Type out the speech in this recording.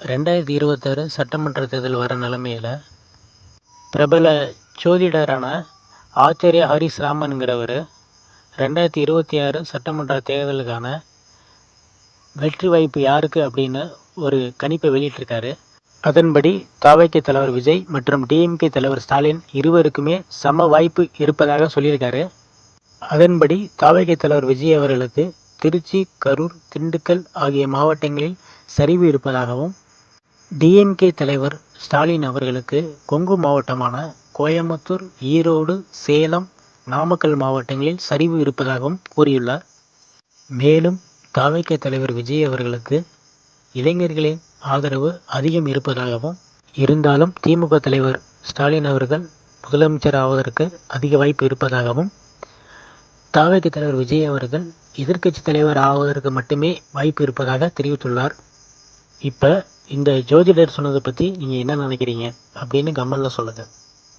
2026 சட்டமன்ற தேர்தல் வர நிலைமையில் பிரபல ஜோதிடரான ஆச்சாரியா ஹரிஸ் ராமன்கிறவர் 2026 சட்டமன்ற தேர்தலுக்கான வெற்றி வாய்ப்பு யாருக்கு அப்படின்னு ஒரு கணிப்பை வெளியிட்டிருக்காரு. அதன்படி தவிக தலைவர் விஜய் மற்றும் டிஎம்கே தலைவர் ஸ்டாலின் இருவருக்குமே சம வாய்ப்பு இருப்பதாக சொல்லியிருக்காரு. அதன்படி தவிக தலைவர் விஜய் அவர்களுக்கு திருச்சி, கரூர், திண்டுக்கல் ஆகிய மாவட்டங்களில் சரிவு இருப்பதாகவும், டிஎம்கே தலைவர் ஸ்டாலின் அவர்களுக்கு கொங்கு மாவட்டமான கோயம்புத்தூர், ஈரோடு, சேலம், நாமக்கல் மாவட்டங்களில் சரிவு இருப்பதாகவும் கூறியுள்ளார். மேலும் தவிக தலைவர் விஜய் அவர்களுக்கு இளைஞர்களின் ஆதரவு அதிகம் இருப்பதாகவும், இருந்தாலும் திமுக தலைவர் ஸ்டாலின் அவர்கள் முதலமைச்சர் ஆவதற்கு அதிக வாய்ப்பு இருப்பதாகவும், தவிக தலைவர் விஜய் அவர்கள் எதிர்க்கட்சி தலைவர் ஆவதற்கு மட்டுமே வாய்ப்பு இருப்பதாக தெரிவித்துள்ளார். இப்போ இந்த ஜோதிடர் சொன்னதை பற்றி நீங்கள் என்ன நினைக்கிறீங்க அப்படின்னு கமெண்ட்ல சொல்லுங்கள்.